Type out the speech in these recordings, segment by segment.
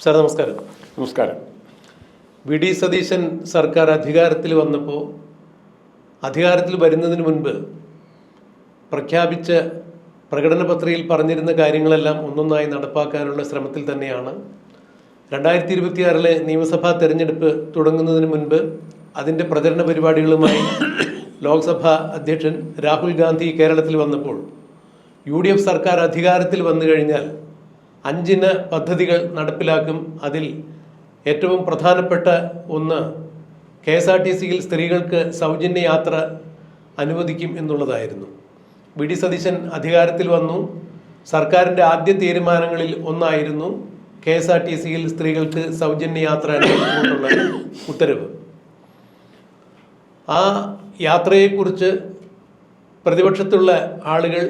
Sir നമസ്കാരം. നമസ്കാരം. V D Satheesan സർക്കാർ അധികാരത്തിൽ വന്നപ്പോൾ അധികാരത്തിൽ വരുന്നതിന് മുൻപ് പ്രഖ്യാപിച്ച പ്രകടന പത്രികയിൽ പറഞ്ഞിരുന്ന കാര്യങ്ങളെല്ലാം ഒന്നൊന്നായി നടപ്പാക്കാനുള്ള ശ്രമത്തിൽ തന്നെയാണ്. 2026 നിയമസഭാ തെരഞ്ഞെടുപ്പ് തുടങ്ങുന്നതിന് മുൻപ് അതിൻ്റെ പ്രചരണ പരിപാടികളുമായി ലോക്സഭാ അധ്യക്ഷൻ രാഹുൽ ഗാന്ധി കേരളത്തിൽ വന്നപ്പോൾ UDF സർക്കാർ അധികാരത്തിൽ വന്നു കഴിഞ്ഞാൽ 5 പദ്ധതികൾ നടപ്പിലാക്കും. അതിൽ ഏറ്റവും പ്രധാനപ്പെട്ട ഒന്ന് KSRTCയിൽ സ്ത്രീകൾക്ക് സൗജന്യ യാത്ര അനുവദിക്കും എന്നുള്ളതായിരുന്നു. വി ഡി സതീശൻ അധികാരത്തിൽ വന്നു. സർക്കാരിൻ്റെ ആദ്യ തീരുമാനങ്ങളിൽ ഒന്നായിരുന്നു KSRTCയിൽ സ്ത്രീകൾക്ക് സൗജന്യ യാത്ര അനുവദിച്ചുകൊണ്ടുള്ള ഉത്തരവ്. ആ യാത്രയെക്കുറിച്ച് പ്രതിപക്ഷത്തുള്ള ആളുകൾ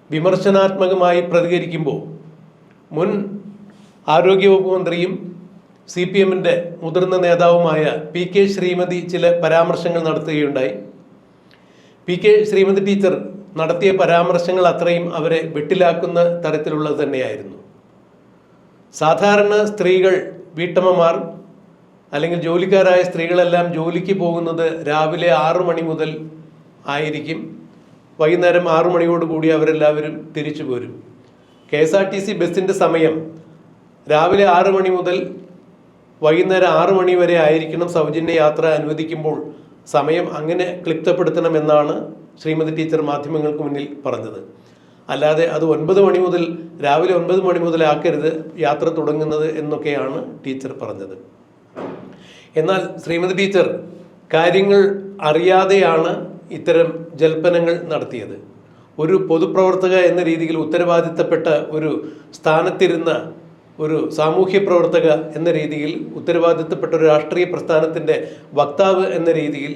വിമർശനാത്മകമായി പ്രതികരിക്കുമ്പോൾ മുൻ ആരോഗ്യവകുപ്പ് മന്ത്രിയും CPMൻ്റെ മുതിർന്ന നേതാവുമായ PK ശ്രീമതി ചില പരാമർശങ്ങൾ നടത്തുകയുണ്ടായി. PK ശ്രീമതി ടീച്ചർ നടത്തിയ പരാമർശങ്ങൾ അത്രയും അവരെ വെട്ടിലാക്കുന്ന തരത്തിലുള്ളത് തന്നെയായിരുന്നു. സാധാരണ സ്ത്രീകൾ, വീട്ടമ്മമാർ അല്ലെങ്കിൽ ജോലിക്കാരായ സ്ത്രീകളെല്ലാം ജോലിക്ക് പോകുന്നത് രാവിലെ 6 മണി മുതൽ ആയിരിക്കും. വൈകുന്നേരം 6 മണിയോടുകൂടി അവരെല്ലാവരും തിരിച്ചു പോരും. KSRTC ബസ്സിൻ്റെ സമയം രാവിലെ 6 മണി മുതൽ വൈകുന്നേരം 6 മണി വരെ ആയിരിക്കണം. സൗജന്യ യാത്ര അനുവദിക്കുമ്പോൾ സമയം അങ്ങനെ ക്ലിപ്തപ്പെടുത്തണമെന്നാണ് ശ്രീമതി ടീച്ചർ മാധ്യമങ്ങൾക്ക് മുന്നിൽ പറഞ്ഞത്. അല്ലാതെ അത് 9 മണി മുതൽ രാവിലെ 9 മണി മുതൽ ആക്കരുത് യാത്ര തുടങ്ങുന്നത് എന്നൊക്കെയാണ് ടീച്ചർ പറഞ്ഞത്. എന്നാൽ ശ്രീമതി ടീച്ചർ കാര്യങ്ങൾ അറിയാതെയാണ് ഇത്തരം ജൽപ്പനങ്ങൾ നടത്തിയത്. ഒരു പൊതുപ്രവർത്തക എന്ന രീതിയിൽ ഉത്തരവാദിത്തപ്പെട്ട ഒരു സ്ഥാനത്തിരുന്ന ഒരു സാമൂഹ്യ പ്രവർത്തക എന്ന രീതിയിൽ, ഉത്തരവാദിത്തപ്പെട്ട ഒരു രാഷ്ട്രീയ പ്രസ്ഥാനത്തിൻ്റെ വക്താവ് എന്ന രീതിയിൽ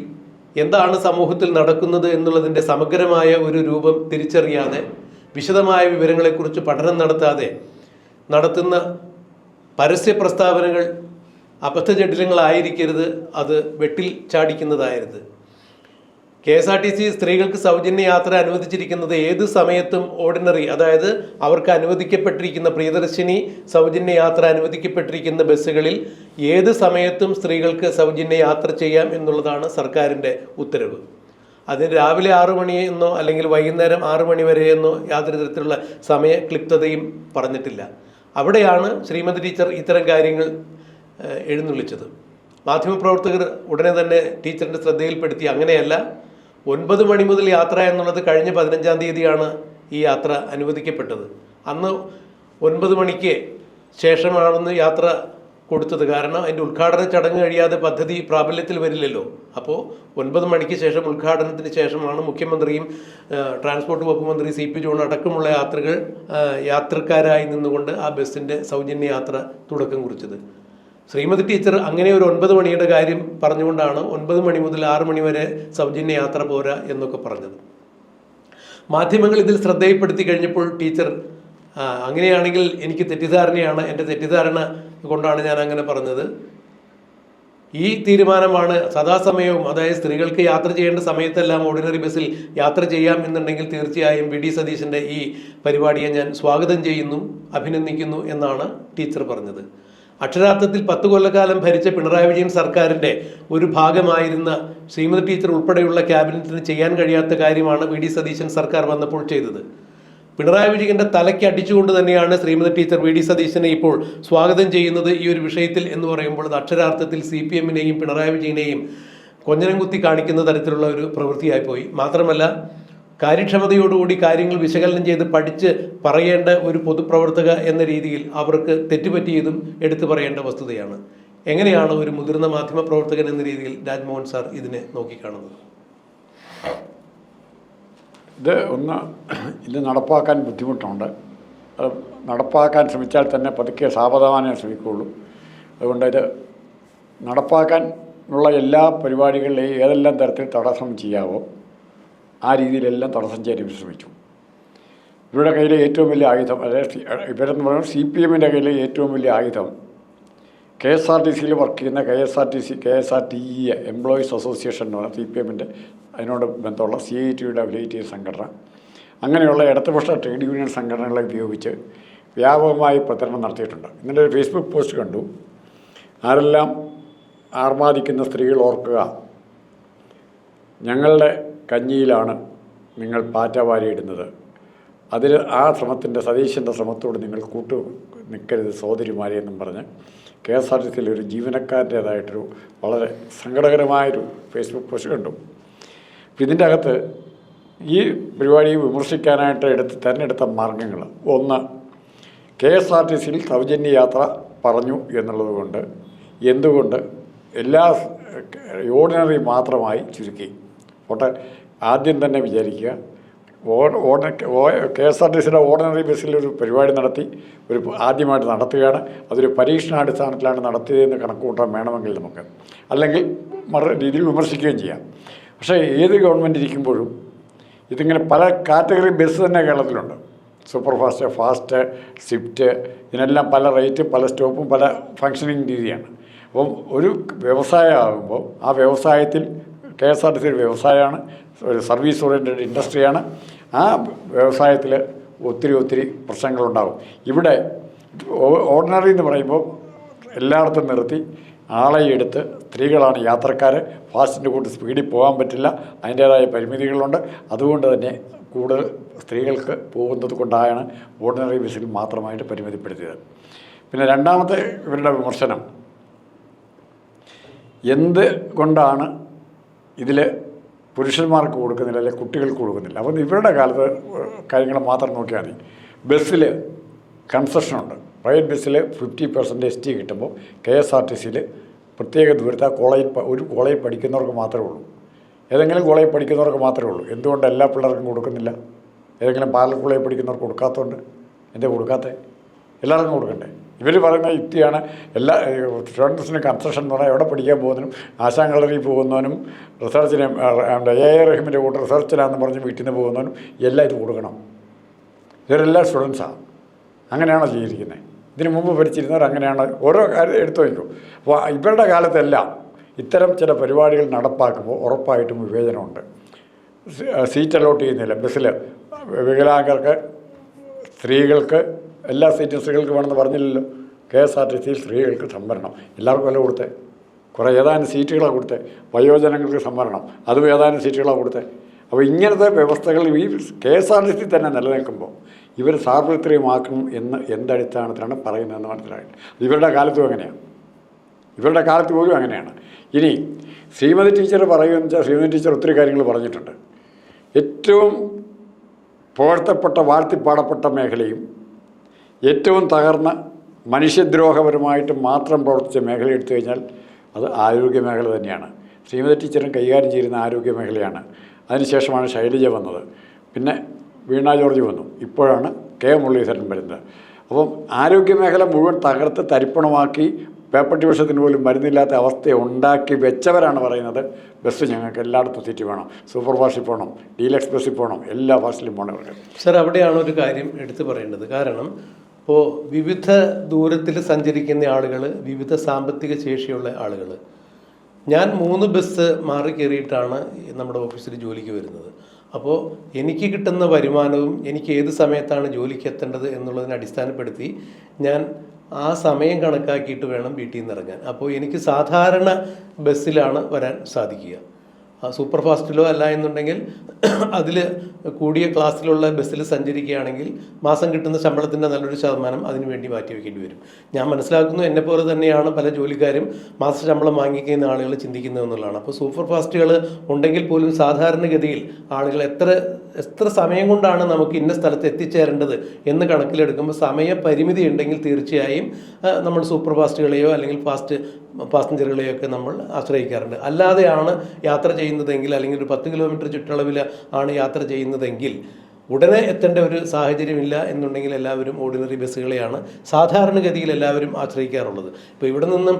എന്താണ് സമൂഹത്തിൽ നടക്കുന്നത് എന്നുള്ളതിൻ്റെ സമഗ്രമായ ഒരു രൂപം തിരിച്ചറിയാതെ, വിശദമായ വിവരങ്ങളെക്കുറിച്ച് പഠനം നടത്താതെ നടത്തുന്ന പരസ്യ പ്രസ്താവനകൾ അബദ്ധജടിലങ്ങളായിരിക്കരുത്, അത് വെട്ടിൽ ചാടിക്കുന്നതായിരുന്നു. KSRTC സ്ത്രീകൾക്ക് സൗജന്യ യാത്ര അനുവദിച്ചിരിക്കുന്നത് ഏത് സമയത്തും ഓർഡിനറി, അതായത് അവർക്ക് അനുവദിക്കപ്പെട്ടിരിക്കുന്ന പ്രിയദർശിനി സൗജന്യ യാത്ര അനുവദിക്കപ്പെട്ടിരിക്കുന്ന ബസ്സുകളിൽ ഏത് സമയത്തും സ്ത്രീകൾക്ക് സൗജന്യ യാത്ര ചെയ്യാം എന്നുള്ളതാണ് സർക്കാരിൻ്റെ ഉത്തരവ്. അതിന് രാവിലെ 6 മണിയെന്നോ അല്ലെങ്കിൽ വൈകുന്നേരം 6 മണി വരെയെന്നോ യാതൊരു തരത്തിലുള്ള സമയ ക്ലിപ്തതയും പറഞ്ഞിട്ടില്ല. അവിടെയാണ് ശ്രീമതി ടീച്ചർ ഇത്തരം കാര്യങ്ങൾ എഴുന്നള്ളിച്ചത്. മാധ്യമപ്രവർത്തകർ ഉടനെ തന്നെ ടീച്ചറിൻ്റെ ശ്രദ്ധയിൽപ്പെടുത്തി. അങ്ങനെയല്ല, 9 മണി മുതൽ യാത്ര എന്നുള്ളത് കഴിഞ്ഞ 15-ാം തീയതിയാണ് ഈ യാത്ര അനുവദിക്കപ്പെട്ടത്. അന്ന് 9 മണിക്ക് ശേഷമാണെന്ന് യാത്ര കൊടുത്തത്. കാരണം അതിൻ്റെ ഉദ്ഘാടന ചടങ്ങ് കഴിയാതെ പദ്ധതി പ്രാബല്യത്തിൽ വരില്ലല്ലോ. അപ്പോൾ 9 മണിക്ക് ശേഷം, ഉദ്ഘാടനത്തിന് ശേഷമാണ് മുഖ്യമന്ത്രിയും ട്രാൻസ്പോർട്ട് വകുപ്പ് മന്ത്രി CP ജോൺ അടക്കമുള്ള യാത്രക്കാരായി നിന്നുകൊണ്ട് ആ ബസ്സിൻ്റെ സൗജന്യ യാത്ര തുടക്കം കുറിച്ചത്. ശ്രീമതി ടീച്ചർ അങ്ങനെ ഒരു 9 മണിയുടെ കാര്യം പറഞ്ഞുകൊണ്ടാണ് 9 മണി മുതൽ 6 മണി വരെ സൗജന്യ യാത്ര പോരാ എന്നൊക്കെ പറഞ്ഞത്. മാധ്യമങ്ങൾ ഇതിൽ ശ്രദ്ധയിൽപ്പെടുത്തി കഴിഞ്ഞപ്പോൾ ടീച്ചർ അങ്ങനെയാണെങ്കിൽ എനിക്ക് തെറ്റിദ്ധാരണയാണ്, എൻ്റെ തെറ്റിദ്ധാരണ കൊണ്ടാണ് ഞാൻ അങ്ങനെ പറഞ്ഞത്. ഈ തീരുമാനമാണ് സദാസമയവും, അതായത് സ്ത്രീകൾക്ക് യാത്ര ചെയ്യേണ്ട സമയത്തെല്ലാം ഓർഡിനറി ബസ്സിൽ യാത്ര ചെയ്യാം എന്നുണ്ടെങ്കിൽ തീർച്ചയായും വി ഡി സതീശൻ്റെ ഈ പരിപാടിയെ ഞാൻ സ്വാഗതം ചെയ്യുന്നു, അഭിനന്ദിക്കുന്നു എന്നാണ് ടീച്ചർ പറഞ്ഞത്. അക്ഷരാർത്ഥത്തിൽ 10 കൊല്ലക്കാലം ഭരിച്ച പിണറായി വിജയൻ സർക്കാരിൻ്റെ ഒരു ഭാഗമായിരുന്ന ശ്രീമതി ടീച്ചർ ഉൾപ്പെടെയുള്ള ക്യാബിനറ്റിന് ചെയ്യാൻ കഴിയാത്ത കാര്യമാണ് വി ഡി സതീശൻ സർക്കാർ വന്നപ്പോൾ ചെയ്തത്. പിണറായി വിജയൻ്റെ തലയ്ക്ക് അടിച്ചുകൊണ്ട് തന്നെയാണ് ശ്രീമതി ടീച്ചർ വി ഡി സതീശനെ ഇപ്പോൾ സ്വാഗതം ചെയ്യുന്നത് ഈ ഒരു വിഷയത്തിൽ എന്ന് പറയുമ്പോൾ അത് അക്ഷരാർത്ഥത്തിൽ CPMനെയും പിണറായി വിജയനെയും കൊഞ്ഞനം കുത്തി കാണിക്കുന്ന തരത്തിലുള്ള ഒരു പ്രവൃത്തിയായിപ്പോയി. മാത്രമല്ല, കാര്യക്ഷമതയോടുകൂടി കാര്യങ്ങൾ വിശകലനം ചെയ്ത് പഠിച്ച് പറയേണ്ട ഒരു പൊതുപ്രവർത്തക എന്ന രീതിയിൽ അവർക്ക് തെറ്റുപറ്റിയതും എടുത്തു പറയേണ്ട വസ്തുതയാണ്. എങ്ങനെയാണ് ഒരു മുതിർന്ന മാധ്യമപ്രവർത്തകൻ എന്ന രീതിയിൽ രാജ്മോഹൻ സാർ ഇതിനെ നോക്കിക്കാണുന്നത്? ഇത് നടപ്പാക്കാൻ ബുദ്ധിമുട്ടുണ്ട്. അത് നടപ്പാക്കാൻ ശ്രമിച്ചാൽ തന്നെ പതുക്കെ സാവധാനം ശ്രമിക്കുകയുള്ളൂ. അതുകൊണ്ട് ഇത് നടപ്പാക്കാൻ ഉള്ള എല്ലാ പരിപാടികളിലെയും ഏതെല്ലാം തരത്തിൽ തടസ്സം ചെയ്യാവോ ആ രീതിയിലെല്ലാം തടസ്സം ചെയ്യാൻ ശ്രമിച്ചു. ഇവരുടെ കയ്യിലെ ഏറ്റവും വലിയ ആയുധം, അതായത് ഇവരെന്ന് പറയുന്നത് CPMൻ്റെ കയ്യിലെ ഏറ്റവും വലിയ ആയുധം KSRTCയിൽ വർക്ക് ചെയ്യുന്ന KSRTE എംപ്ലോയീസ് അസോസിയേഷൻ എന്ന് പറഞ്ഞാൽ CPMൻ്റെ അതിനോട് ബന്ധമുള്ള CITയുടെ അഫിലിയേറ്റ് സംഘടന, അങ്ങനെയുള്ള ഇടതുപക്ഷ ട്രേഡ് യൂണിയൻ സംഘടനകളെ ഉപയോഗിച്ച് വ്യാപകമായി പ്രചരണം നടത്തിയിട്ടുണ്ട്. ഇന്നലെ ഒരു ഫേസ്ബുക്ക് പോസ്റ്റ് കണ്ടു. ആരെല്ലാം ആർമാദിക്കുന്ന സ്ത്രീകൾ ഓർക്കുക, ഞങ്ങളുടെ കഞ്ഞിയിലാണ് നിങ്ങൾ പാറ്റ വാരിയിടുന്നത്. അതിൽ ആ ശ്രമത്തിൻ്റെ സതീശൻ്റെ ശ്രമത്തോട് നിങ്ങൾ കൂട്ടു നിൽക്കരുത് സഹോദരിമാരെ എന്നും പറഞ്ഞ് KSRTCയിലെ ഒരു ജീവനക്കാരൻ്റേതായിട്ടൊരു വളരെ സങ്കടകരമായൊരു ഫേസ്ബുക്ക് പോസ്റ്റ് കണ്ടു. അപ്പോൾ ഇതിൻ്റെ അകത്ത് ഈ പരിപാടിയെ വിമർശിക്കാനായിട്ട് തിരഞ്ഞെടുത്ത മാർഗങ്ങൾ, ഒന്ന്, KSRTCയിൽ സൗജന്യ യാത്ര പറഞ്ഞു എന്നുള്ളത് കൊണ്ട് എന്തുകൊണ്ട് എല്ലാ ഓർഡിനറി മാത്രമായി ചുരുക്കി? പോട്ടെ, ആദ്യം തന്നെ വിചാരിക്കുക, KSRTCയുടെ ഓർഡിനറി ബസ്സിലൊരു പരിപാടി നടത്തി, ആദ്യമായിട്ട് നടത്തുകയാണ്, അതൊരു പരീക്ഷണാടിസ്ഥാനത്തിലാണ് നടത്തിയതെന്ന് കണക്ക് കൂട്ടാൻ വേണമെങ്കിൽ നമുക്ക്, അല്ലെങ്കിൽ രീതിയിൽ വിമർശിക്കുകയും ചെയ്യാം. പക്ഷേ ഏത് ഗവൺമെൻറ് ഇരിക്കുമ്പോഴും ഇതിങ്ങനെ പല കാറ്റഗറി ബസ് തന്നെ കേരളത്തിലുണ്ട്. സൂപ്പർ ഫാസ്റ്റ്, ഫാസ്റ്റ്, സ്വിഫ്റ്റ്, ഇതിനെല്ലാം പല റേറ്റും പല സ്റ്റോപ്പും പല ഫങ്ഷനിങ് രീതിയാണ്. അപ്പം ഒരു വ്യവസായമാകുമ്പോൾ ആ വ്യവസായത്തിൽ KSRTC ഒരു വ്യവസായമാണ്, ഒരു സർവീസ് ഓറിയൻറ്റഡ് ഇൻഡസ്ട്രിയാണ്. ആ വ്യവസായത്തിൽ ഒത്തിരി പ്രശ്നങ്ങളുണ്ടാകും. ഇവിടെ ഓർഡിനറി എന്ന് പറയുമ്പോൾ എല്ലായിടത്തും നിർത്തി ആളെ എടുത്ത്, സ്ത്രീകളാണ് യാത്രക്കാർ, ഫാസ്റ്റിൻ്റെ കൂട്ട് സ്പീഡിൽ പോകാൻ പറ്റില്ല, അതിൻ്റേതായ പരിമിതികളുണ്ട്. അതുകൊണ്ട് തന്നെ കൂടുതൽ സ്ത്രീകൾക്ക് പോകുന്നത് കൊണ്ടാണ് ഓർഡിനറി ബസ്സിൽ മാത്രമായിട്ട് പരിമിതിപ്പെടുത്തിയത്. പിന്നെ രണ്ടാമത്തെ ഇവരുടെ വിമർശനം, എന്ത് കൊണ്ടാണ് ഇതിൽ പുരുഷന്മാർക്ക് കൊടുക്കുന്നില്ല, അല്ലെങ്കിൽ കുട്ടികൾക്ക് കൊടുക്കുന്നില്ല? അപ്പോൾ ഇവരുടെ കാലത്ത് കാര്യങ്ങൾ മാത്രം നോക്കിയാൽ മതി. ബസ്സിൽ കൺസെഷനുണ്ട്. പ്രൈവറ്റ് ബസ്സിൽ 50% ST കിട്ടുമ്പോൾ KSRTCയിൽ പ്രത്യേക ദൂരത്ത് ഒരു കോളേജിൽ പഠിക്കുന്നവർക്ക് മാത്രമേ ഉള്ളൂ. ഏതെങ്കിലും കോളേജിൽ പഠിക്കുന്നവർക്ക് മാത്രമേ ഉള്ളൂ. എന്തുകൊണ്ട് എല്ലാ പിള്ളേർക്കും കൊടുക്കുന്നില്ല? ഏതെങ്കിലും പാരലൽ കോളേജിൽ പഠിക്കുന്നവർക്ക് കൊടുക്കാത്തതുകൊണ്ട് എന്താ കൊടുക്കാത്തത്? എല്ലാവർക്കും കൊടുക്കണ്ടേ? ഇവർ പറയുന്ന യുക്തിയാണ്, എല്ലാ സ്റ്റുഡൻസിന് കൺസെഷൻ എന്ന് പറഞ്ഞാൽ എവിടെ പഠിക്കാൻ പോകുന്നതിനും, ആശാൻ കളറിയിൽ പോകുന്നവനും, റിസർച്ചിന് AI റഹീമിൻ്റെ കൂട്ട് റിസർച്ചിലാണെന്ന് പറഞ്ഞ് വീട്ടിൽ നിന്ന് പോകുന്നവനും എല്ലാം ഇത് കൊടുക്കണം. ഇവരെല്ലാം സ്റ്റുഡൻസാണ്. അങ്ങനെയാണോ ചെയ്തിരിക്കുന്നത്? ഇതിന് മുമ്പ് പഠിച്ചിരുന്നവർ അങ്ങനെയാണ്. ഓരോ കാര്യം എടുത്തു വയ്ക്കും. അപ്പോൾ ഇവരുടെ കാലത്തെല്ലാം ഇത്തരം ചില പരിപാടികൾ നടപ്പാക്കുമ്പോൾ ഉറപ്പായിട്ടും വിവേചനമുണ്ട്. സീറ്റ് അലോട്ട് ചെയ്യുന്നില്ല ബസ്സിൽ. വികലാംഗർക്ക്, സ്ത്രീകൾക്ക് എല്ലാ സീറ്റും സ്ത്രീകൾക്ക് വേണമെന്ന് പറഞ്ഞില്ലല്ലോ. KSRTCയിൽ സ്ത്രീകൾക്ക് സംവരണം. എല്ലാവർക്കും വില കൊടുത്തേ. കുറേ ഏതാനും സീറ്റുകളാണ് കൊടുത്തേ. വയോജനങ്ങൾക്ക് സംവരണം, അതും ഏതാനും സീറ്റുകളാണ് കൊടുത്തേ. അപ്പോൾ ഇങ്ങനത്തെ വ്യവസ്ഥകൾ ഈ KSRTC തന്നെ നിലനിൽക്കുമ്പോൾ ഇവർ സാർവത്രികമാക്കണം എന്ന് എന്തടിസ്ഥാനത്തിലാണ് പറയുന്നതെന്ന് മനസ്സിലായിട്ട്. ഇവരുടെ കാലത്തും അങ്ങനെയാണ്, ഇവരുടെ കാലത്ത് പോലും അങ്ങനെയാണ്. ഇനി ശ്രീമതി ടീച്ചർ പറയുകയെന്ന് വെച്ചാൽ, ശ്രീമതി ടീച്ചർ ഒത്തിരി കാര്യങ്ങൾ പറഞ്ഞിട്ടുണ്ട്. ഏറ്റവും പുകഴ്ത്തപ്പെട്ട, വാഴ്ത്തിപ്പാടപ്പെട്ട മേഖലയും ഏറ്റവും തകർന്ന മനുഷ്യദ്രോഹപരമായിട്ട് മാത്രം പ്രവർത്തിച്ച മേഖല എടുത്തു കഴിഞ്ഞാൽ അത് ആരോഗ്യ മേഖല തന്നെയാണ്. ശ്രീമതി ടീച്ചറും കൈകാര്യം ചെയ്യുന്ന ആരോഗ്യ മേഖലയാണ്. അതിനുശേഷമാണ് ശൈലജ വന്നത്, പിന്നെ വീണ ജോർജ് വന്നു, ഇപ്പോഴാണ് K മുരളീധരൻ വരുന്നത്. അപ്പം ആരോഗ്യ മേഖല മുഴുവൻ തകർത്ത് തരിപ്പണമാക്കി പേപ്പർ ഡിവിഷത്തിന് പോലും മരുന്നില്ലാത്ത അവസ്ഥ ഉണ്ടാക്കി വെച്ചവരാണ് പറയുന്നത് ബസ് ഞങ്ങൾക്ക് എല്ലായിടത്തും സീറ്റ് വേണം, സൂപ്പർ ഫാസ്റ്റിൽ പോകണം, ഡീലക്സ് ബസ്സിൽ പോകണം, എല്ലാ ഫാസ്റ്റിലും പോകണം. സർ, അവിടെയാണ് ഒരു കാര്യം എടുത്തു പറയേണ്ടത്. കാരണം ഇപ്പോൾ വിവിധ ദൂരത്തിൽ സഞ്ചരിക്കുന്ന ആളുകൾ, വിവിധ സാമ്പത്തിക ശേഷിയുള്ള ആളുകൾ. ഞാൻ 3 ബസ് മാറി കയറിയിട്ടാണ് നമ്മുടെ ഓഫീസിൽ ജോലിക്ക് വരുന്നത്. അപ്പോൾ എനിക്ക് കിട്ടുന്ന വരുമാനവും എനിക്ക് ഏത് സമയത്താണ് ജോലിക്ക് എത്തേണ്ടത് എന്നുള്ളതിനെ അടിസ്ഥാനപ്പെടുത്തി ഞാൻ ആ സമയം കണക്കാക്കിയിട്ട് വേണം വീട്ടിൽ നിന്ന് ഇറങ്ങാൻ. അപ്പോൾ എനിക്ക് സാധാരണ ബസ്സിലാണ് വരാൻ സാധിക്കുക. സൂപ്പർ ഫാസ്റ്റിലോ അല്ല എന്നുണ്ടെങ്കിൽ അതിൽ കൂടിയ ക്ലാസ്സിലുള്ള ബസ്സിൽ സഞ്ചരിക്കുകയാണെങ്കിൽ മാസം കിട്ടുന്ന ശമ്പളത്തിൻ്റെ നല്ലൊരു ശതമാനം അതിനു വേണ്ടി മാറ്റി വയ്ക്കേണ്ടി വരും. ഞാൻ മനസ്സിലാക്കുന്നു, എന്നെപ്പോലെ തന്നെയാണ് പല ജോലിക്കാരും മാസ ശമ്പളം വാങ്ങിക്കുന്ന ആളുകൾ ചിന്തിക്കുന്നത് എന്നുള്ളതാണ്. അപ്പോൾ സൂപ്പർ ഫാസ്റ്റുകൾ ഉണ്ടെങ്കിൽ പോലും സാധാരണഗതിയിൽ ആളുകൾ എത്ര സമയം കൊണ്ടാണ് നമുക്ക് ഇന്ന സ്ഥലത്ത് എത്തിച്ചേരേണ്ടത് എന്ന് കണക്കിലെടുക്കുമ്പോൾ സമയപരിമിതി ഉണ്ടെങ്കിൽ തീർച്ചയായും നമ്മൾ സൂപ്പർ ഫാസ്റ്റുകളെയോ അല്ലെങ്കിൽ പാസഞ്ചറുകളെയൊക്കെ നമ്മൾ ആശ്രയിക്കാറുണ്ട്. അല്ലാതെയാണ് യാത്ര ചെയ്യുന്നതെങ്കിൽ, അല്ലെങ്കിൽ ഒരു 10 കിലോമീറ്റർ ചുറ്റളവിൽ ആണ് യാത്ര ചെയ്യുന്നതെങ്കിൽ ഉടനെ എത്തേണ്ട ഒരു സാഹചര്യമില്ല എന്നുണ്ടെങ്കിൽ എല്ലാവരും ഓർഡിനറി ബസ്സുകളെയാണ് സാധാരണഗതിയിൽ എല്ലാവരും ആശ്രയിക്കാറുള്ളത്. ഇപ്പോൾ ഇവിടെ നിന്നും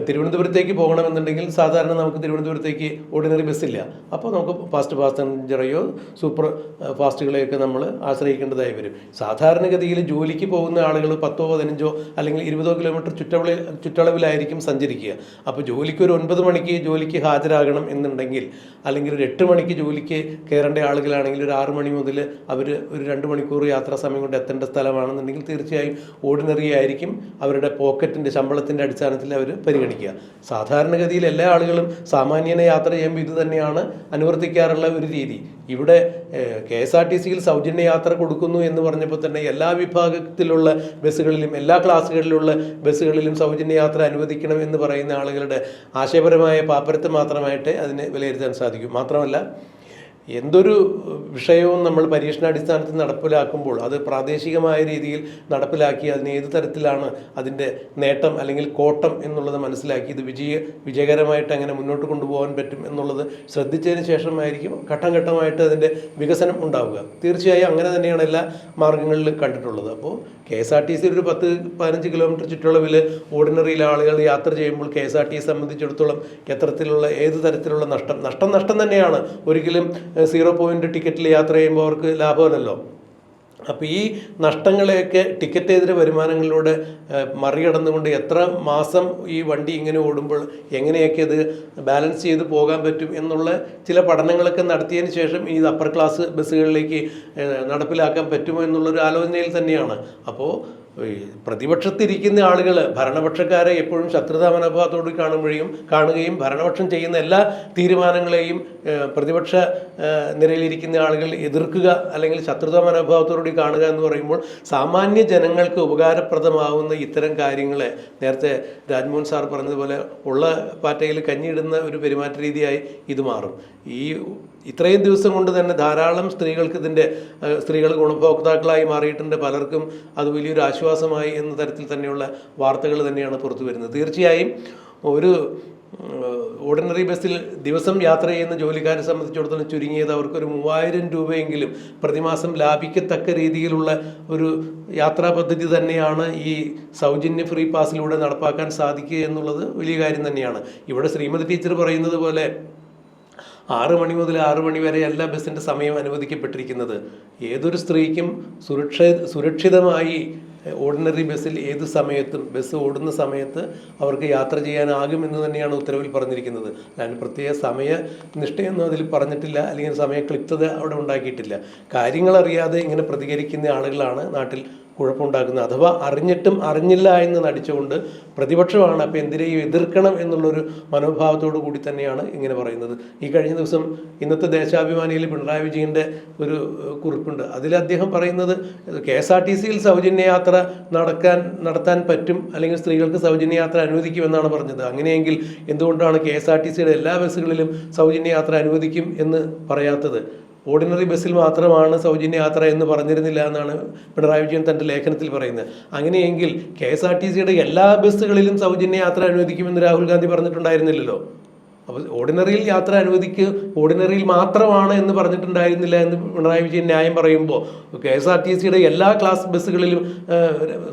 തിരുവനന്തപുരത്തേക്ക് പോകണമെന്നുണ്ടെങ്കിൽ സാധാരണ നമുക്ക് തിരുവനന്തപുരത്തേക്ക് ഓർഡിനറി ബസ്സില്ല. അപ്പോൾ നമുക്ക് ഫാസ്റ്റ് പാസഞ്ചറെയോ സൂപ്പർ ഫാസ്റ്റുകളെയൊക്കെ നമ്മൾ ആശ്രയിക്കേണ്ടതായി വരും. സാധാരണഗതിയിൽ ജോലിക്ക് പോകുന്ന ആളുകൾ 10, 15 അല്ലെങ്കിൽ 20 കിലോമീറ്റർ ചുറ്റളവിലായിരിക്കും സഞ്ചരിക്കുക. അപ്പോൾ ജോലിക്ക് ഒരു 9 മണിക്ക് ജോലിക്ക് ഹാജരാകണം എന്നുണ്ടെങ്കിൽ, അല്ലെങ്കിൽ ഒരു 8 മണിക്ക് ജോലിക്ക് കയറേണ്ട ആളുകളാണെങ്കിൽ ഒരു 6 മണി മുതൽ അവർ അവർ ഒരു 2 മണിക്കൂർ യാത്രാ സമയം കൊണ്ട് എത്തേണ്ട സ്ഥലമാണെന്നുണ്ടെങ്കിൽ തീർച്ചയായും ഓർഡിനറി ആയിരിക്കും അവരുടെ പോക്കറ്റിൻ്റെ ശമ്പളത്തിൻ്റെ അടിസ്ഥാനത്തിൽ അവർ പരിഗണിക്കുക. സാധാരണഗതിയിൽ എല്ലാ ആളുകളും സാമാന്യനെ യാത്ര ചെയ്യുമ്പോൾ ഇത് തന്നെയാണ് അനുവർത്തിക്കാറുള്ള ഒരു രീതി. ഇവിടെ KSRTCയിൽ സൗജന്യ യാത്ര കൊടുക്കുന്നു എന്ന് പറഞ്ഞപ്പോൾ തന്നെ എല്ലാ വിഭാഗത്തിലുള്ള ബസ്സുകളിലും എല്ലാ ക്ലാസ്സുകളിലുള്ള ബസ്സുകളിലും സൗജന്യ യാത്ര അനുവദിക്കണം എന്ന് പറയുന്ന ആളുകളുടെ ആശയപരമായ പാപ്പരത്ത് മാത്രമായിട്ട് അതിനെ വിലയിരുത്താൻ സാധിക്കും. മാത്രമല്ല, എന്തൊരു വിഷയവും നമ്മൾ പരീക്ഷണാടിസ്ഥാനത്തിൽ നടപ്പിലാക്കുമ്പോൾ അത് പ്രാദേശികമായ രീതിയിൽ നടപ്പിലാക്കി അതിന് ഏത് തരത്തിലാണ് അതിൻ്റെ നേട്ടം അല്ലെങ്കിൽ കോട്ടം എന്നുള്ളത് മനസ്സിലാക്കി ഇത് വിജയകരമായിട്ട് അങ്ങനെ മുന്നോട്ട് കൊണ്ടുപോകാൻ പറ്റും എന്നുള്ളത് ശ്രദ്ധിച്ചതിന് ശേഷമായിരിക്കും ഘട്ടം ഘട്ടമായിട്ട് അതിൻ്റെ വികസനം ഉണ്ടാവുക. തീർച്ചയായും അങ്ങനെ തന്നെയാണ് എല്ലാ മാർഗങ്ങളിലും കണ്ടിട്ടുള്ളത്. അപ്പോൾ KSRTC ഒരു 10-15 കിലോമീറ്റർ ചുറ്റളവിൽ ഓർഡിനറിയിൽ ആളുകൾ യാത്ര ചെയ്യുമ്പോൾ KSRTC സംബന്ധിച്ചിടത്തോളം എത്തരത്തിലുള്ള ഏത് തരത്തിലുള്ള നഷ്ടം തന്നെയാണ്. ഒരിക്കലും 0 പോയിൻ്റ് ടിക്കറ്റിൽ യാത്ര ചെയ്യുമ്പോൾ അവർക്ക് ലാഭമല്ലല്ലോ. അപ്പോൾ ഈ നഷ്ടങ്ങളെയൊക്കെ ടിക്കറ്റേതര വരുമാനങ്ങളിലൂടെ മറികടന്നുകൊണ്ട് എത്ര മാസം ഈ വണ്ടി ഇങ്ങനെ ഓടുമ്പോൾ എങ്ങനെയൊക്കെ അത് ബാലൻസ് ചെയ്ത് പോകാൻ പറ്റും എന്നുള്ള ചില പഠനങ്ങളൊക്കെ നടത്തിയതിന് ശേഷം ഈ അപ്പർ ക്ലാസ് ബസ്സുകളിലേക്ക് നടപ്പിലാക്കാൻ പറ്റുമോ എന്നുള്ളൊരു ആലോചനയിൽ തന്നെയാണ്. അപ്പോൾ പ്രതിപക്ഷത്തിരിക്കുന്ന ആളുകൾ ഭരണപക്ഷക്കാരെ എപ്പോഴും ശത്രുതാ മനോഭാവത്തോട് കാണുകയും ഭരണപക്ഷം ചെയ്യുന്ന എല്ലാ തീരുമാനങ്ങളെയും പ്രതിപക്ഷ നിരയിലിരിക്കുന്ന ആളുകൾ എതിർക്കുക അല്ലെങ്കിൽ ശത്രുതാ മനോഭാവത്തോടുകൂടി കാണുക എന്ന് പറയുമ്പോൾ സാമാന്യ ജനങ്ങൾക്ക് ഉപകാരപ്രദമാവുന്ന ഇത്തരം കാര്യങ്ങളെ നേരത്തെ രാജ്മോഹൻ സാർ പറഞ്ഞതുപോലെ ഉള്ള പാറ്റയിൽ കഞ്ഞിയിടുന്ന ഒരു പെരുമാറ്റ രീതിയായി ഇത് മാറും. ഇത്രയും ദിവസം കൊണ്ട് തന്നെ ധാരാളം സ്ത്രീകൾ ഗുണഭോക്താക്കളായി മാറിയിട്ടുണ്ട്. പലർക്കും അത് വലിയൊരു ആശ്വാസമായി എന്ന തരത്തിൽ തന്നെയുള്ള വാർത്തകൾ തന്നെയാണ് പുറത്തു വരുന്നത്. തീർച്ചയായും ഒരു ഓർഡിനറി ബസ്സിൽ ദിവസം യാത്ര ചെയ്യുന്ന ജോലിക്കാരെ സംബന്ധിച്ചിടത്തോളം ചുരുങ്ങിയത് അവർക്കൊരു 3000 രൂപയെങ്കിലും പ്രതിമാസം ലാഭിക്കത്തക്ക രീതിയിലുള്ള ഒരു യാത്രാ പദ്ധതി തന്നെയാണ് ഈ സൗജന്യ ഫ്രീ പാസിലൂടെ നടപ്പാക്കാൻ സാധിക്കുക എന്നുള്ളത് വലിയ കാര്യം തന്നെയാണ്. ഇവിടെ ശ്രീമതി ടീച്ചർ പറയുന്നത് പോലെ 6 മണി മുതൽ 6 മണി വരെയല്ല ബസ്സിൻ്റെ സമയം അനുവദിക്കപ്പെട്ടിരിക്കുന്നത്. ഏതൊരു സ്ത്രീക്കും സുരക്ഷിതമായി ഓർഡിനറി ബസ്സിൽ ഏത് സമയത്തും ബസ് ഓടുന്ന സമയത്ത് അവർക്ക് യാത്ര ചെയ്യാനാകുമെന്ന് തന്നെയാണ് ഉത്തരവിൽ പറഞ്ഞിരിക്കുന്നത്. ഞാൻ പ്രത്യേക സമയനിഷ്ഠയൊന്നും അതിൽ പറഞ്ഞിട്ടില്ല, അല്ലെങ്കിൽ സമയക്ലിപ്തത അവിടെ ഉണ്ടാക്കിയിട്ടില്ല. കാര്യങ്ങളറിയാതെ ഇങ്ങനെ പ്രതികരിക്കുന്ന ആളുകളാണ് നാട്ടിൽ കുഴപ്പമുണ്ടാക്കുന്നത്. അഥവാ അറിഞ്ഞിട്ടും അറിഞ്ഞില്ല എന്ന് നടിച്ചുകൊണ്ട് പ്രതിപക്ഷമാണ് അപ്പോൾ എന്തിനേയും എതിർക്കണം എന്നുള്ളൊരു മനോഭാവത്തോടു കൂടി തന്നെയാണ് ഇങ്ങനെ പറയുന്നത്. ഈ കഴിഞ്ഞ ദിവസം ഇന്നത്തെ ദേശാഭിമാനിയിൽ പിണറായി വിജയൻ്റെ ഒരു കുറിപ്പുണ്ട്. അതിൽ അദ്ദേഹം പറയുന്നത് KSRTCയിൽ സൗജന്യ യാത്ര നടത്താൻ പറ്റും, അല്ലെങ്കിൽ സ്ത്രീകൾക്ക് സൗജന്യ യാത്ര അനുവദിക്കുമെന്നാണ് പറഞ്ഞത്. അങ്ങനെയെങ്കിൽ എന്തുകൊണ്ടാണ് KSRTCയുടെ എല്ലാ ബസ്സുകളിലും സൗജന്യ യാത്ര അനുവദിക്കും എന്ന് പറയാത്തത്? ഓർഡിനറി ബസ്സിൽ മാത്രമാണ് സൗജന്യ യാത്ര എന്ന് പറഞ്ഞിരുന്നില്ല എന്നാണ് പിണറായി വിജയൻ തൻ്റെ ലേഖനത്തിൽ പറയുന്നത്. അങ്ങനെയെങ്കിൽ KSRTCയുടെ എല്ലാ ബസ്സുകളിലും സൗജന്യ യാത്ര അനുവദിക്കുമെന്ന് രാഹുൽ ഗാന്ധി പറഞ്ഞിട്ടുണ്ടായിരുന്നില്ലല്ലോ. അപ്പോൾ ഓർഡിനറിയിൽ മാത്രമാണ് എന്ന് പറഞ്ഞിട്ടുണ്ടായിരുന്നില്ല എന്ന് പിണറായി വിജയൻ ന്യായം പറയുമ്പോൾ KSRTCയുടെ എല്ലാ ക്ലാസ് ബസ്സുകളിലും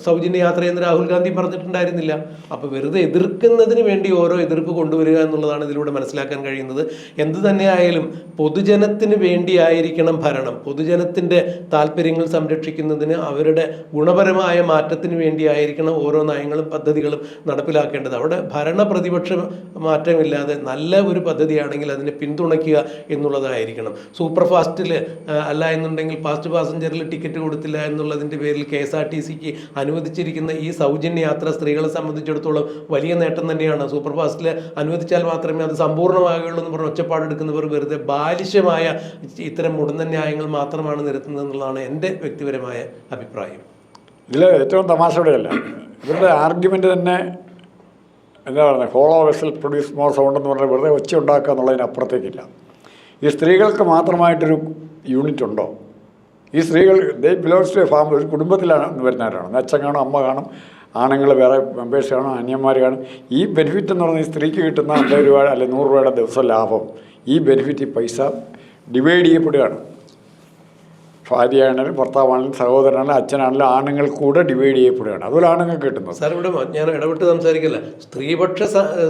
സൗജന്യ യാത്രയെന്ന് രാഹുൽ ഗാന്ധി പറഞ്ഞിട്ടുണ്ടായിരുന്നില്ല. അപ്പോൾ വെറുതെ എതിർക്കുന്നതിന് വേണ്ടി ഓരോ എതിർപ്പ് കൊണ്ടുവരിക എന്നുള്ളതാണ് ഇതിലൂടെ മനസ്സിലാക്കാൻ കഴിയുന്നത്. എന്തു തന്നെയായാലും പൊതുജനത്തിന് വേണ്ടിയായിരിക്കണം ഭരണം. പൊതുജനത്തിൻ്റെ താല്പര്യങ്ങൾ സംരക്ഷിക്കുന്നതിന് അവരുടെ ഗുണപരമായ മാറ്റത്തിന് വേണ്ടിയായിരിക്കണം ഓരോ നയങ്ങളും പദ്ധതികളും നടപ്പിലാക്കേണ്ടത്. അവിടെ ഭരണ പ്രതിപക്ഷ മാറ്റമില്ലാതെ നല്ല ഒരു പദ്ധതിയാണെങ്കിൽ അതിനെ പിന്തുണയ്ക്കുക എന്നുള്ളതായിരിക്കണം. സൂപ്പർ ഫാസ്റ്റിൽ അല്ല എന്നുണ്ടെങ്കിൽ ഫാസ്റ്റ് പാസഞ്ചറിൽ ടിക്കറ്റ് കൊടുത്തില്ല എന്നുള്ളതിൻ്റെ പേരിൽ KSRTCക്ക് അനുവദിച്ചിരിക്കുന്ന ഈ സൗജന്യ യാത്ര സ്ത്രീകളെ സംബന്ധിച്ചിടത്തോളം വലിയ നേട്ടം തന്നെയാണ്. സൂപ്പർ ഫാസ്റ്റിൽ അനുവദിച്ചാൽ മാത്രമേ അത് സമ്പൂർണ്ണമാകുകയുള്ളൂ എന്ന് പറഞ്ഞ് ഒച്ചപ്പാടെടുക്കുന്നവർ വെറുതെ ബാലിശമായ ഇത്തരം മുടന്തൻ ന്യായങ്ങൾ മാത്രമാണ് നിരത്തുന്നത് എന്നുള്ളതാണ് എൻ്റെ വ്യക്തിപരമായ അഭിപ്രായം. ഇതിൽ ഏറ്റവും തമാശയോടെയല്ല ഇവരുടെ ആർഗ്യുമെൻ്റ് തന്നെ എന്താ പറയുന്നത്, hollow vessel produce more sound എന്ന് പറഞ്ഞാൽ വെറുതെ ഒച്ച ഉണ്ടാക്കുക എന്നുള്ളതിനപ്പുറത്തേക്കില്ല. ഈ സ്ത്രീകൾക്ക് മാത്രമായിട്ടൊരു യൂണിറ്റ് ഉണ്ടോ? ഈ സ്ത്രീകൾ ബിലോങ്സ് ടു എ ഫാമിലി, ഒരു കുടുംബത്തിലാണ് വരുന്നവരാണ്. അച്ഛൻ കാണും, അമ്മ കാണും, ആണുങ്ങൾ വേറെ മെമ്പേഴ്സ് കാണും, അന്യന്മാർ കാണും. ഈ ബെനിഫിറ്റ് എന്ന് പറഞ്ഞാൽ ഈ സ്ത്രീക്ക് കിട്ടുന്ന 50 രൂപ അല്ലെങ്കിൽ 100 രൂപയുടെ ദിവസം ലാഭം, ഈ ബെനിഫിറ്റ് ഈ പൈസ ഡിവൈഡ് ചെയ്യപ്പെടുകയാണ്. ഭാര്യയാണെങ്കിലും ഭർത്താവാണെങ്കിലും സഹോദരനാണെങ്കിലും അച്ഛനാണെങ്കിലും ആണുങ്ങൾ കൂടെ ഡിവൈഡ് ചെയ്യപ്പെടുകയാണ്. അതുപോലെ ആണുങ്ങൾ കിട്ടുന്നത്. സാർ ഇവിടെ ഞാൻ ഇടപെട്ട് സംസാരിക്കില്ല. സ്ത്രീപക്ഷ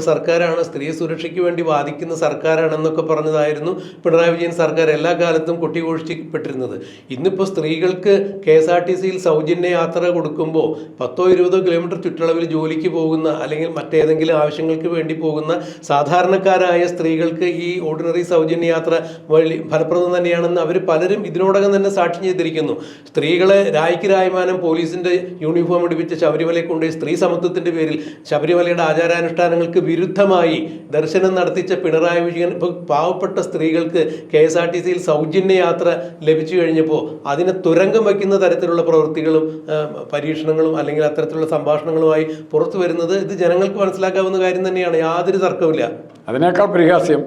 സർക്കാരാണ്, സ്ത്രീ സുരക്ഷയ്ക്ക് വേണ്ടി വാദിക്കുന്ന സർക്കാരാണെന്നൊക്കെ പറഞ്ഞതായിരുന്നു പിണറായി വിജയൻ സർക്കാർ എല്ലാ കാലത്തും കൊട്ടിഘോഷിക്കപ്പെട്ടിരുന്നത്. ഇന്നിപ്പോൾ സ്ത്രീകൾക്ക് KSRTCയിൽ സൗജന്യ യാത്ര കൊടുക്കുമ്പോൾ 10-20 കിലോമീറ്റർ ചുറ്റളവിൽ ജോലിക്ക് പോകുന്ന അല്ലെങ്കിൽ മറ്റേതെങ്കിലും ആവശ്യങ്ങൾക്ക് വേണ്ടി പോകുന്ന സാധാരണക്കാരായ സ്ത്രീകൾക്ക് ഈ ഓർഡിനറി സൗജന്യ യാത്ര ഫലപ്രദം തന്നെയാണെന്ന് അവർ പലരും ഇതിനോടകം തന്നെ സാക്ഷ്യം ചെയ്തിരിക്കുന്നു. സ്ത്രീകളെ രായ്ക്ക് രായ്മാനം പോലീസിന്റെ യൂണിഫോം ഇടിപ്പിച്ച് ശബരിമലയെ കൊണ്ടുപോയി സ്ത്രീ സമത്വത്തിന്റെ പേരിൽ ശബരിമലയുടെ ആചാരാനുഷ്ഠാനങ്ങൾക്ക് വിരുദ്ധമായി ദർശനം നടത്തിച്ച പിണറായി വിജയൻ ഇപ്പോൾ പാവപ്പെട്ട സ്ത്രീകൾക്ക് KSRTCയിൽ സൗജന്യ യാത്ര ലഭിച്ചു കഴിഞ്ഞപ്പോൾ അതിനെ തുരങ്കം വയ്ക്കുന്ന തരത്തിലുള്ള പ്രവൃത്തികളും പരീക്ഷണങ്ങളും അല്ലെങ്കിൽ അത്തരത്തിലുള്ള സംഭാഷണങ്ങളുമായി പുറത്തു വരുന്നത് ഇത് ജനങ്ങൾക്ക് മനസ്സിലാക്കാവുന്ന കാര്യം തന്നെയാണ്. യാതൊരു തർക്കമില്ല. അതിനേക്കാൾ പരിഹാസ്യം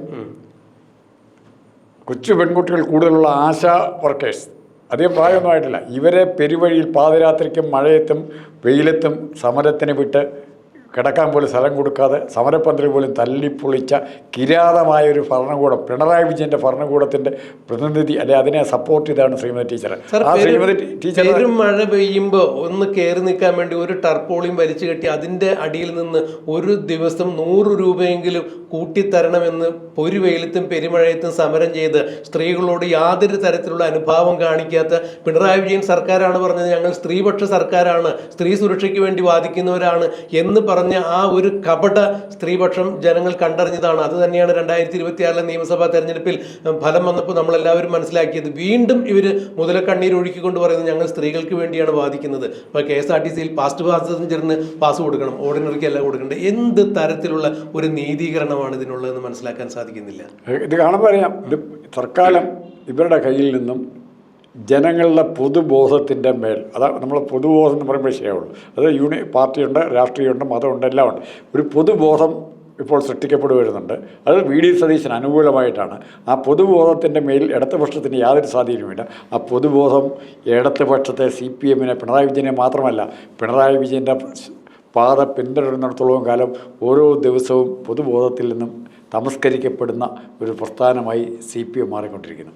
കൊച്ചു പെൺകുട്ടികൾ കൂടുതലുള്ള ആശാ വർക്കേഴ്സ്, അധികം പ്രായമൊന്നും ആയിട്ടില്ല, ഇവരെ പെരുവഴിയിൽ പാതിരാത്രിക്കും മഴയത്തും വെയിലത്തും സമരത്തിന് വിട്ട് കിടക്കാൻ പോലും സ്ഥലം കൊടുക്കാതെ സമരപന്തൽ പോലും തല്ലിപ്പൊളിച്ച കിരാതമായ ഒരു ഭരണകൂടം, പിണറായി വിജയൻ്റെ ഭരണകൂടത്തിൻ്റെ പ്രതിനിധി അല്ലെ അതിനെ സപ്പോർട്ട് ചെയ്താണ് ശ്രീമതി ടീച്ചർ. ആ ശ്രീമതി ടീച്ചർ മഴ പെയ്യുമ്പോൾ ഒന്ന് കയറി നിൽക്കാൻ വേണ്ടി ഒരു ടർപ്പോളിയും വലിച്ചു കെട്ടി അതിൻ്റെ അടിയിൽ നിന്ന് ഒരു ദിവസം 100 രൂപയെങ്കിലും കൂട്ടിത്തരണമെന്ന് ഒരു വെയിലത്തും പെരുമഴയത്തും സമരം ചെയ്ത് സ്ത്രീകളോട് യാതൊരു തരത്തിലുള്ള അനുഭാവം കാണിക്കാത്ത പിണറായി വിജയൻ സർക്കാരാണ് പറഞ്ഞത് ഞങ്ങൾ സ്ത്രീപക്ഷ സർക്കാരാണ്, സ്ത്രീ സുരക്ഷയ്ക്ക് വേണ്ടി വാദിക്കുന്നവരാണ് എന്ന് പറഞ്ഞ ആ ഒരു കപട സ്ത്രീപക്ഷം ജനങ്ങൾ കണ്ടറിഞ്ഞതാണ്. അത് തന്നെയാണ് 2026 നിയമസഭാ തെരഞ്ഞെടുപ്പിൽ ഫലം വന്നപ്പോൾ നമ്മളെല്ലാവരും മനസ്സിലാക്കിയത്. വീണ്ടും ഇവർ മുതലക്കണ്ണീർ ഒഴുക്കിക്കൊണ്ട് പറയുന്നത് ഞങ്ങൾ സ്ത്രീകൾക്ക് വേണ്ടിയാണ് വാദിക്കുന്നത്. ഇപ്പോൾ KSRTCയിൽ പാസ്റ്റ് പാസഞ്ചറിന് പാസ് കൊടുക്കണം, ഓർഡിനറിക്ക് അല്ല കൊടുക്കേണ്ടത്. എന്ത് തരത്തിലുള്ള ഒരു നീതീകരണമാണ് ഇതിനുള്ളതെന്ന് മനസ്സിലാക്കാൻ സാധിക്കുന്നില്ല. ഇത് കാണുമ്പോൾ അറിയാം, ഇത് തൽക്കാലം ഇവരുടെ കയ്യിൽ നിന്നും ജനങ്ങളുടെ പൊതുബോധത്തിൻ്റെ മേൽ, അതാണ് നമ്മൾ പൊതുബോധം എന്ന് പറയുമ്പോൾ വിഷയമുള്ളൂ. അത് പാർട്ടിയുണ്ട്, രാഷ്ട്രീയമുണ്ട്, മതമുണ്ട്, എല്ലാം ഉണ്ട്. ഒരു പൊതുബോധം ഇപ്പോൾ സൃഷ്ടിക്കപ്പെട്ടു വരുന്നുണ്ട്. അത് VD സതീശന് അനുകൂലമായിട്ടാണ്. ആ പൊതുബോധത്തിൻ്റെ മേൽ ഇടതുപക്ഷത്തിന് യാതൊരു സ്വാധീനവുമില്ല. ആ പൊതുബോധം ഇടതുപക്ഷത്തെ CPM-നെ പിണറായി വിജയനെ മാത്രമല്ല പിണറായി വിജയൻ്റെ പാത പിന്തുടരുന്നിടത്തോളം കാലം ഓരോ ദിവസവും പൊതുബോധത്തിൽ നിന്നും തമസ്കരിക്കപ്പെടുന്ന ഒരു പ്രസ്ഥാനമായി CPM മാറിക്കൊണ്ടിരിക്കുന്നു.